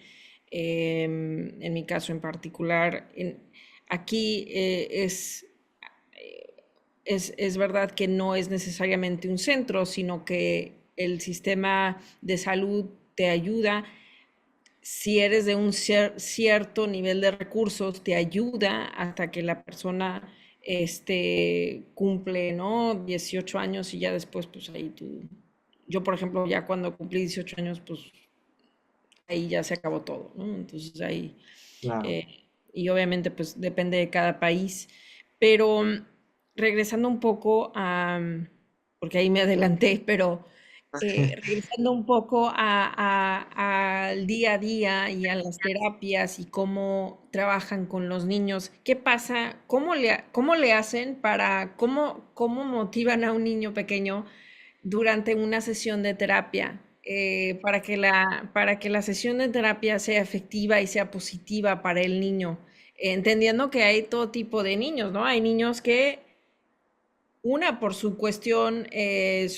en mi caso en particular, aquí es verdad que no es necesariamente un centro, sino que el sistema de salud te ayuda. Si eres de un cierto nivel de recursos, te ayuda hasta que la persona cumple, ¿no? 18 años y ya después, pues ahí tú. Yo, por ejemplo, ya cuando cumplí 18 años, pues ahí ya se acabó todo, ¿no? Entonces ahí, Claro. eh, y obviamente pues depende de cada país, pero regresando un poco porque ahí me adelanté, pero regresando un poco al día a día y a las terapias y cómo trabajan con los niños, ¿qué pasa? ¿Cómo le hacen cómo motivan a un niño pequeño durante una sesión de terapia, para que la sesión de terapia sea efectiva y sea positiva para el niño? Entendiendo que hay todo tipo de niños, ¿no? Hay niños que, por su cuestión, el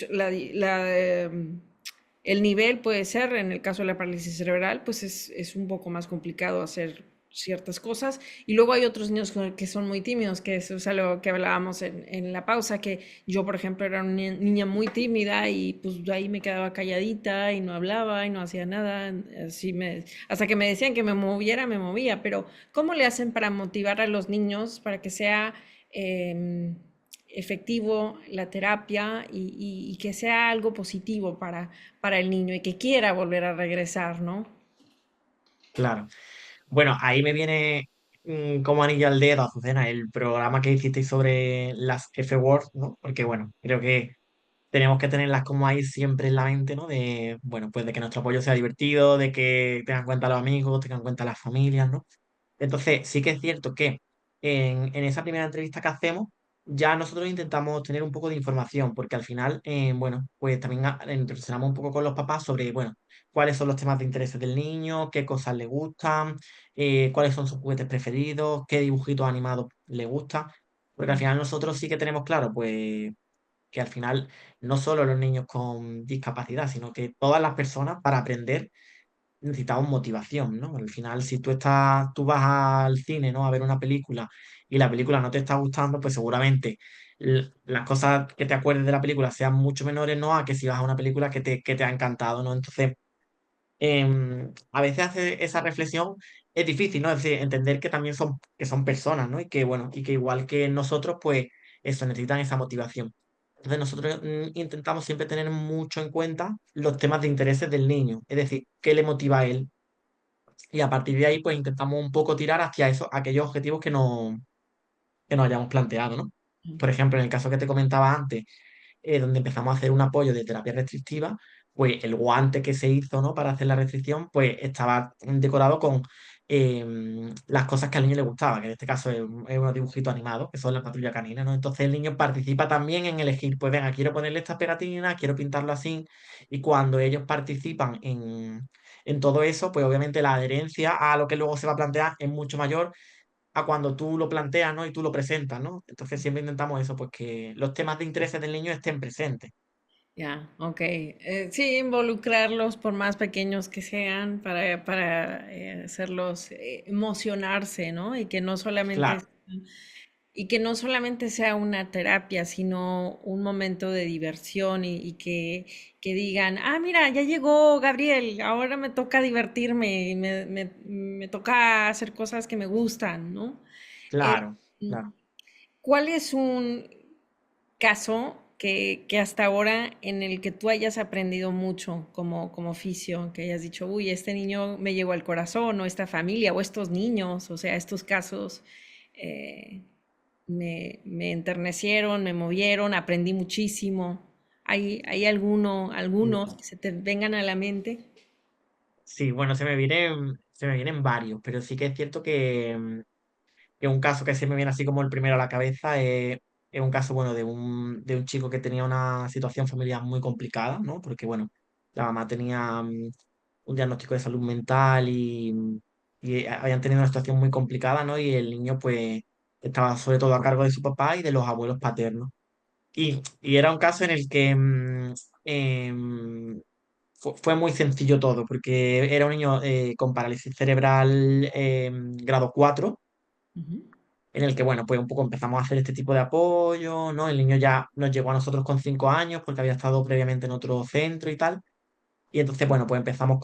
nivel puede ser, en el caso de la parálisis cerebral, pues es un poco más complicado hacer ciertas cosas. Y luego hay otros niños que son muy tímidos, que eso es algo que hablábamos en la pausa, que yo, por ejemplo, era una niña muy tímida y pues de ahí me quedaba calladita y no hablaba y no hacía nada. Hasta que me decían que me moviera, me movía. Pero ¿cómo le hacen para motivar a los niños para que sea... em, efectivo la terapia y que sea algo positivo para el niño y que quiera volver a regresar, ¿no? Claro. Bueno, ahí me viene como anillo al dedo, Azucena, el programa que hicisteis sobre las F-Words, ¿no? Porque, bueno, creo que tenemos que tenerlas como ahí siempre en la mente, ¿no? De, bueno, pues de que nuestro apoyo sea divertido, de que tengan en cuenta los amigos, tengan en cuenta las familias, ¿no? Entonces, sí que es cierto que en esa primera entrevista que hacemos, ya nosotros intentamos tener un poco de información, porque al final, bueno, pues también reflexionamos un poco con los papás sobre, bueno, cuáles son los temas de interés del niño, qué cosas le gustan, cuáles son sus juguetes preferidos, qué dibujitos animados le gustan, porque al final nosotros sí que tenemos claro, pues, que al final no solo los niños con discapacidad, sino que todas las personas para aprender necesitamos motivación, ¿no? Al final, si tú vas al cine, ¿no? A ver una película y la película no te está gustando, pues seguramente las cosas que te acuerdes de la película sean mucho menores, ¿no? A que si vas a una película que te ha encantado, ¿no? Entonces, a veces hacer esa reflexión es difícil, ¿no? Es decir, entender que también que son personas, ¿no? Y que, bueno, y que igual que nosotros, pues eso, necesitan esa motivación. Entonces nosotros intentamos siempre tener mucho en cuenta los temas de intereses del niño, es decir, qué le motiva a él. Y a partir de ahí, pues intentamos un poco tirar hacia eso, aquellos objetivos que nos hayamos planteado, ¿no? Por ejemplo, en el caso que te comentaba antes, donde empezamos a hacer un apoyo de terapia restrictiva, pues el guante que se hizo, ¿no? Para hacer la restricción, pues estaba decorado con las cosas que al niño le gustaba, que en este caso es unos dibujitos animados, que son la patrulla canina, ¿no? Entonces el niño participa también en elegir, pues venga, quiero ponerle estas pegatinas, quiero pintarlo así, y cuando ellos participan en todo eso, pues obviamente la adherencia a lo que luego se va a plantear es mucho mayor a cuando tú lo planteas, ¿no? Y tú lo presentas, ¿no? Entonces siempre intentamos eso, pues que los temas de intereses del niño estén presentes. Ya, ok. Sí, involucrarlos por más pequeños que sean para hacerlos emocionarse, ¿no? Claro, Y que no solamente sea una terapia, sino un momento de diversión que digan, ah, mira, ya llegó Gabriel, ahora me toca divertirme, me toca hacer cosas que me gustan, ¿no? Eh, claro, claro. ¿Cuál es un caso que hasta ahora en el que tú hayas aprendido mucho como oficio, que hayas dicho, uy, este niño me llegó al corazón, o esta familia, o estos niños, o sea, estos casos eh, me enternecieron, me movieron, aprendí muchísimo? ¿Hay algunos que se te vengan a la mente? Sí, bueno, se me vienen varios, pero sí que es cierto que un caso que se me viene así como el primero a la cabeza es un caso, bueno, de un chico que tenía una situación familiar muy complicada, ¿no? Porque, bueno, la mamá tenía un diagnóstico de salud mental y habían tenido una situación muy complicada, ¿no? Y el niño, pues, estaba sobre todo a cargo de su papá y de los abuelos paternos. Y era un caso en el que fue muy sencillo todo, porque era un niño con parálisis cerebral grado 4 Ujú, en el que, bueno, pues un poco empezamos a hacer este tipo de apoyo, ¿no? El niño ya nos llegó a nosotros con 5 años, porque había estado previamente en otro centro y tal. Y entonces, bueno, pues empezamos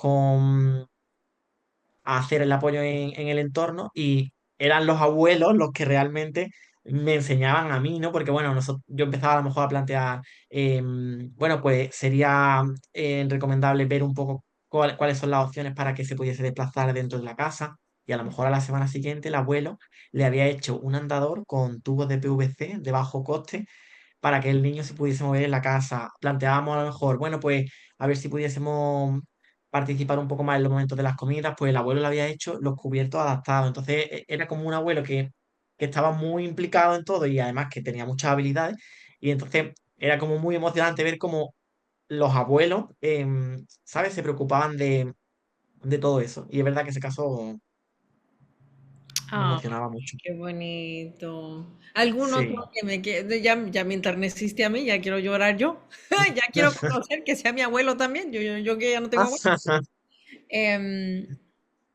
a hacer el apoyo en el entorno y eran los abuelos los que realmente me enseñaban a mí, ¿no? Porque bueno, yo empezaba a lo mejor a plantear, bueno, pues sería recomendable ver un poco cuáles son las opciones para que se pudiese desplazar dentro de la casa. Y a lo mejor a la semana siguiente el abuelo le había hecho un andador con tubos de PVC de bajo coste para que el niño se pudiese mover en la casa. Planteábamos a lo mejor, bueno, pues a ver si pudiésemos participar un poco más en los momentos de las comidas, pues el abuelo le había hecho los cubiertos adaptados. Entonces era como un abuelo que estaba muy implicado en todo y además que tenía muchas habilidades. Y entonces era como muy emocionante ver cómo los abuelos, ¿sabes?, se preocupaban de todo eso. Y es verdad que ese caso me ah, emocionaba mucho. qué bonito. ¿Algún otro Sí. ya me enterneciste a mí, ya quiero llorar yo? Ya quiero conocer que sea mi abuelo también, yo que ya no tengo abuelo. Em,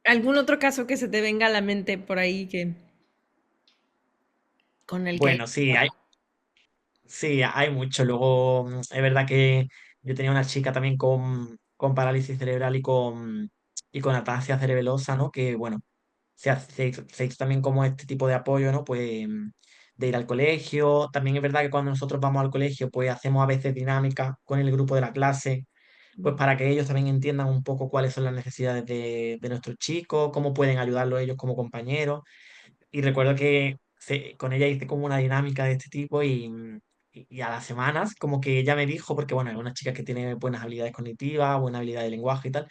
¿Algún otro caso que se te venga a la mente por ahí con el que hay? Bueno, sí, hay mucho. Luego, es verdad que yo tenía una chica también con parálisis cerebral y con ataxia cerebelosa, ¿no? Que, bueno, se hizo también como este tipo de apoyo, ¿no? Pues de ir al colegio. También es verdad que cuando nosotros vamos al colegio, pues hacemos a veces dinámica con el grupo de la clase, pues para que ellos también entiendan un poco cuáles son las necesidades de nuestros chicos, cómo pueden ayudarlos ellos como compañeros. Y recuerdo que con ella hice como una dinámica de este tipo y a las semanas como que ella me dijo, porque bueno, es una chica que tiene buenas habilidades cognitivas, buena habilidad de lenguaje y tal,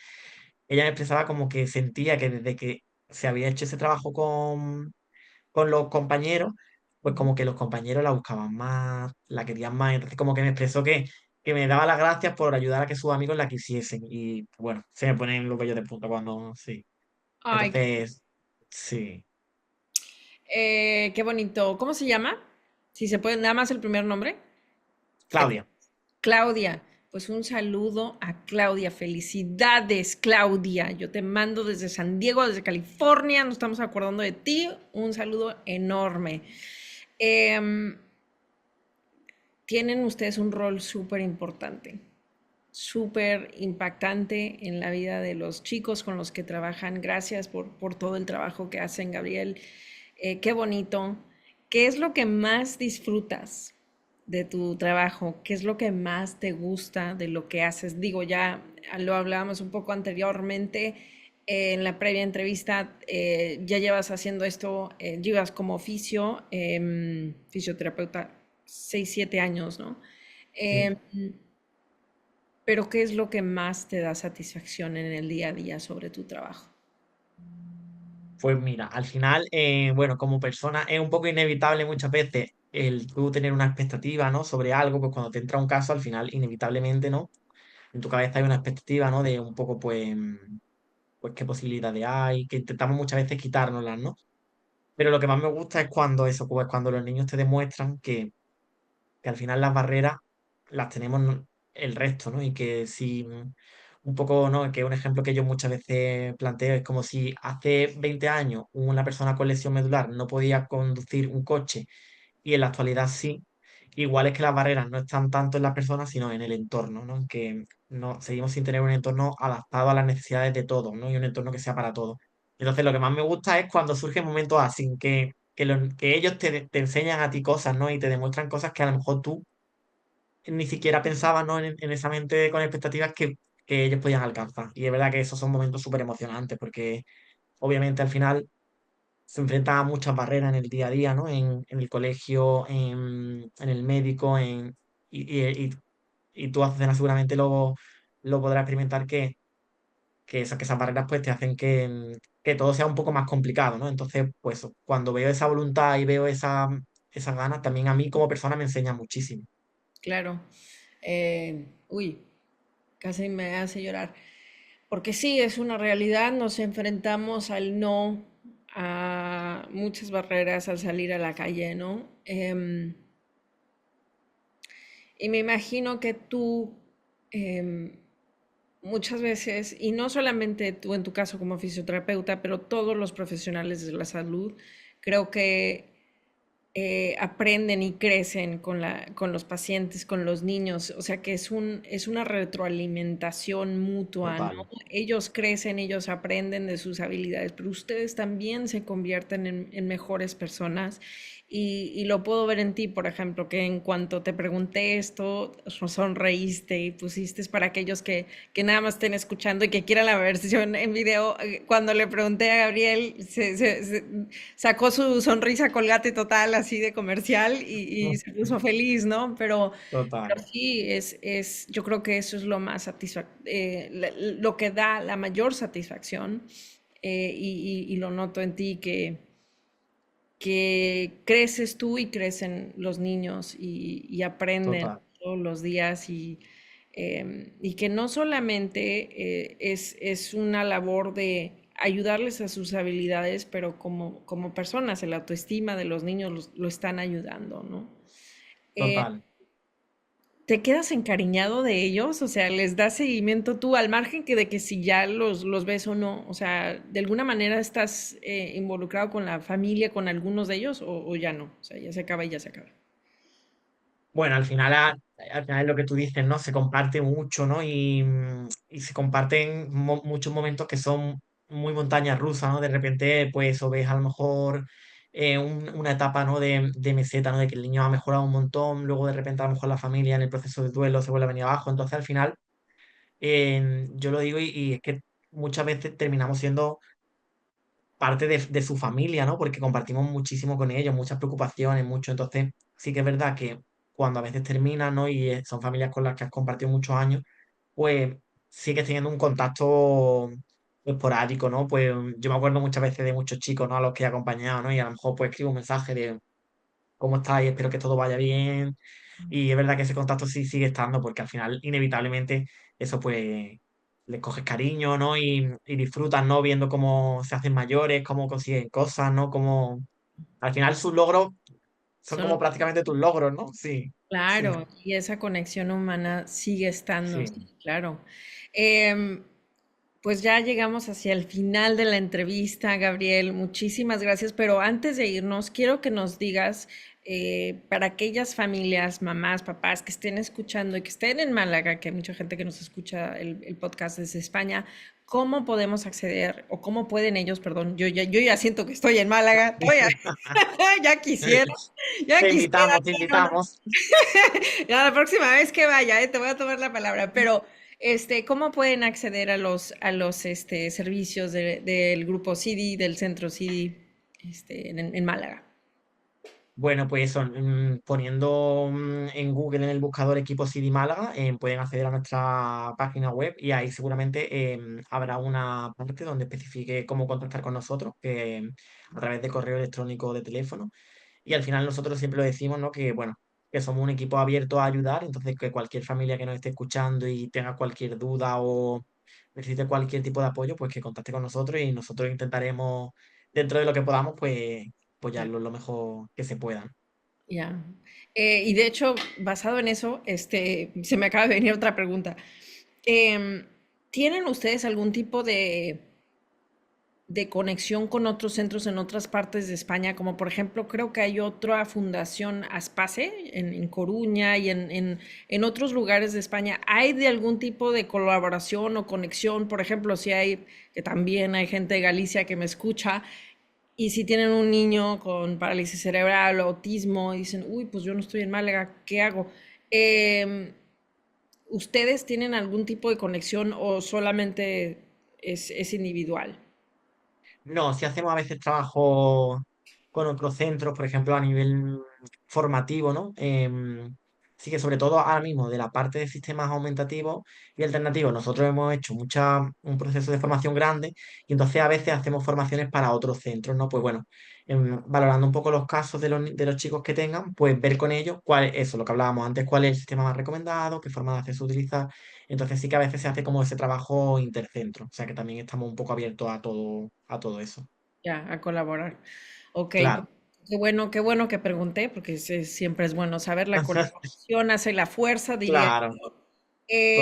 ella me expresaba como que sentía que desde que se había hecho ese trabajo con los compañeros, pues como que los compañeros la buscaban más, la querían más, entonces como que me expresó que me daba las gracias por ayudar a que sus amigos la quisiesen y bueno, se me ponen los vellos de punta cuando sí. Ay, Entonces, sí, qué bonito. ¿Cómo se llama? Si se puede, nada más el primer nombre. Claudia. Claudia, pues un saludo a Claudia. Felicidades, Claudia. Yo te mando desde San Diego, desde California. Nos estamos acordando de ti. Un saludo enorme. Em, Tienen ustedes un rol súper importante, súper impactante en la vida de los chicos con los que trabajan. Gracias por todo el trabajo que hacen, Gabriel. Qué bonito. ¿Qué es lo que más disfrutas de tu trabajo? ¿Qué es lo que más te gusta de lo que haces? Digo, ya lo hablábamos un poco anteriormente. En la previa entrevista, ya llevas haciendo esto, llevas como oficio, fisioterapeuta, 6 7 años, ¿no? Sí. Em, pero ¿qué es lo que más te da satisfacción en el día a día sobre tu trabajo? Pues mira, al final, bueno, como persona es un poco inevitable muchas veces el tú tener una expectativa, ¿no? Sobre algo, pues cuando te entra un caso, al final, inevitablemente, ¿no? En tu cabeza hay una expectativa, ¿no? De un poco, pues, pues qué posibilidades hay, que intentamos muchas veces quitárnoslas, ¿no? Pero lo que más me gusta es cuando eso, pues cuando los niños te demuestran que al final las barreras las tenemos el resto, ¿no? Y que si un poco, ¿no? Que un ejemplo que yo muchas veces planteo es como si hace 20 años una persona con lesión medular no podía conducir un coche y en la actualidad sí, igual es que las barreras no están tanto en las personas, sino en el entorno, ¿no? Que no, seguimos sin tener un entorno adaptado a las necesidades de todos, ¿no? Y un entorno que sea para todos. Entonces, lo que más me gusta es cuando surgen momentos así, que ellos te enseñan a ti cosas, ¿no? Y te demuestran cosas que a lo mejor tú ni siquiera pensabas, ¿no? En esa mente con expectativas que ellos podían alcanzar. Y es verdad que esos son momentos súper emocionantes, porque obviamente al final se enfrenta a muchas barreras en el día a día, ¿no? En el colegio, en el médico, y, y tú, Azucena, seguramente lo podrás experimentar que esas barreras pues te hacen que todo sea un poco más complicado, ¿no? Entonces, pues cuando veo esa voluntad y veo esas ganas, también a mí como persona me enseña muchísimo. Claro. Uy, casi me hace llorar. Porque sí, es una realidad, nos enfrentamos al no, a muchas barreras al salir a la calle, ¿no? Y me imagino que tú muchas veces, y no solamente tú en tu caso como fisioterapeuta, pero todos los profesionales de la salud, creo que aprenden y crecen con con los pacientes, con los niños, o sea que es una retroalimentación mutua, ¿no? Total, Ellos crecen, ellos aprenden de sus habilidades, pero ustedes también se convierten en mejores personas y lo puedo ver en ti, por ejemplo, que en cuanto te pregunté esto, sonreíste y pusiste para aquellos que nada más estén escuchando y que quieran la versión en video, cuando le pregunté a Gabriel, sacó su sonrisa colgate total, así de comercial, y se puso feliz, ¿no? Pero total, sí, yo creo que eso es lo más lo que da la mayor satisfacción, y lo noto en ti que creces tú y crecen los niños y aprenden total, todos los días y que no solamente es una labor de ayudarles a sus habilidades, pero como personas, el autoestima de los niños lo están ayudando, ¿no? Eh, total. ¿Te quedas encariñado de ellos? O sea, ¿les das seguimiento tú al margen que de que si ya los ves o no? O sea, ¿de alguna manera estás involucrado con la familia, con algunos de ellos o ya no? O sea, ya se acaba y ya se acaba. Bueno, al final es lo que tú dices, ¿no? Se comparte mucho, ¿no? Y se comparten muchos momentos que son muy montañas rusas, ¿no? De repente, pues, o ves a lo mejor una etapa, ¿no? de meseta, ¿no? De que el niño ha mejorado un montón, luego de repente a lo mejor la familia en el proceso de duelo se vuelve a venir abajo, entonces al final yo lo digo y es que muchas veces terminamos siendo parte de su familia, ¿no? Porque compartimos muchísimo con ellos, muchas preocupaciones, mucho. Entonces, sí que es verdad que cuando a veces terminan, ¿no? Y son familias con las que has compartido muchos años, pues sigues teniendo un contacto esporádico, ¿no? Pues yo me acuerdo muchas veces de muchos chicos, ¿no? A los que he acompañado, ¿no? Y a lo mejor pues escribo un mensaje de cómo estáis, espero que todo vaya bien. Y es verdad que ese contacto sí sigue estando, porque al final, inevitablemente, eso pues les coges cariño, ¿no? Y disfrutas, ¿no? Viendo cómo se hacen mayores, cómo consiguen cosas, ¿no? Como al final sus logros son Son como prácticamente tus logros, ¿no? Sí, sí, claro, y esa conexión humana sigue estando, sí. sí, claro. Em, pues ya llegamos hacia el final de la entrevista, Gabriel. Muchísimas gracias, pero antes de irnos, quiero que nos digas, para aquellas familias, mamás, papás que estén escuchando y que estén en Málaga, que hay mucha gente que nos escucha el podcast desde España, ¿cómo podemos acceder o cómo pueden ellos, perdón, yo ya siento que estoy en Málaga, ya quisiera, ya Te quisiera, invitamos, te no, no, invitamos. ya la próxima vez que vaya, te voy a tomar la palabra, pero ¿cómo pueden acceder a los servicios del grupo CIDI, del centro CIDI, en Málaga? Bueno, pues eso, poniendo en Google en el buscador Equipo CD Málaga, pueden acceder a nuestra página web y ahí seguramente habrá una parte donde especifique cómo contactar con nosotros, que a través de correo electrónico o de teléfono. Y al final nosotros siempre lo decimos, ¿no? Que bueno, que somos un equipo abierto a ayudar, entonces que cualquier familia que nos esté escuchando y tenga cualquier duda o necesite cualquier tipo de apoyo, pues que contacte con nosotros y nosotros intentaremos, dentro de lo que podamos, pues Ya, apoyarlo lo mejor que se pueda. ya. Y de hecho, basado en eso, se me acaba de venir otra pregunta. Em, ¿Tienen ustedes algún tipo de conexión con otros centros en otras partes de España, como por ejemplo, creo que hay otra fundación Aspace en Coruña y en otros lugares de España? ¿Hay de algún tipo de colaboración o conexión? Por ejemplo, si hay, que también hay gente de Galicia que me escucha, y si tienen un niño con parálisis cerebral o autismo y dicen, uy, pues yo no estoy en Málaga, ¿qué hago? Em, ¿Ustedes tienen algún tipo de conexión o solamente es individual? No, si hacemos a veces trabajo con otros centros, por ejemplo, a nivel formativo, ¿no? Sí que sobre todo ahora mismo de la parte de sistemas aumentativos y alternativos, nosotros hemos hecho un proceso de formación grande y entonces a veces hacemos formaciones para otros centros, ¿no? Pues bueno, valorando un poco los casos de los chicos que tengan, pues ver con ellos cuál es eso, lo que hablábamos antes, cuál es el sistema más recomendado, qué forma de acceso utiliza. Entonces sí que a veces se hace como ese trabajo intercentro, o sea que también estamos un poco abiertos a todo eso. Ya, a colaborar. Ok, pues, Claro, qué bueno que pregunté, porque siempre es bueno saber, la colaboración hace la fuerza, diría claro, yo.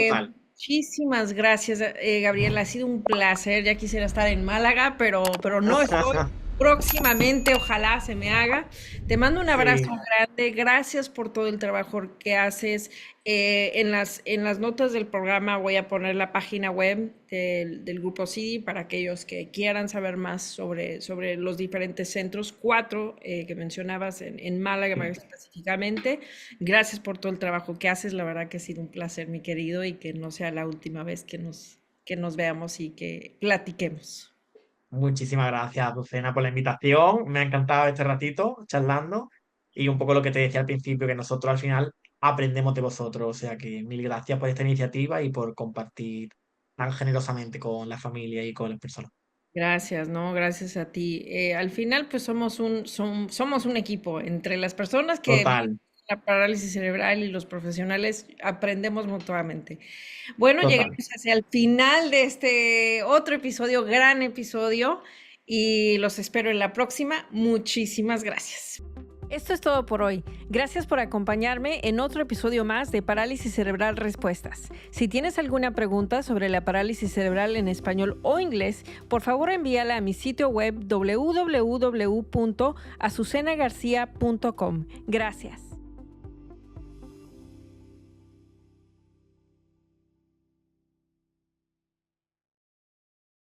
total. Muchísimas gracias, Gabriela. Ha sido un placer. Ya quisiera estar en Málaga, pero no estoy. Próximamente, ojalá se me haga. Te mando un abrazo Sí, grande. Gracias por todo el trabajo que haces. En las notas del programa voy a poner la página web del Grupo CIDI para aquellos que quieran saber más sobre los diferentes centros, cuatro que mencionabas en Málaga sí. más específicamente. Gracias por todo el trabajo que haces. La verdad que ha sido un placer, mi querido, y que no sea la última vez que nos veamos y que platiquemos. Muchísimas gracias, Lucena, por la invitación. Me ha encantado este ratito charlando y un poco lo que te decía al principio, que nosotros al final aprendemos de vosotros. O sea que mil gracias por esta iniciativa y por compartir tan generosamente con la familia y con las personas. Gracias, ¿no? Gracias a ti. Al final, pues somos un equipo. Entre las personas que viven Total, la parálisis cerebral y los profesionales aprendemos mutuamente. Bueno, total. llegamos hacia el final de este otro episodio, gran episodio, y los espero en la próxima. Muchísimas gracias. Esto es todo por hoy. Gracias por acompañarme en otro episodio más de Parálisis Cerebral Respuestas. Si tienes alguna pregunta sobre la parálisis cerebral en español o inglés, por favor envíala a mi sitio web www.azucenagarcia.com. Gracias.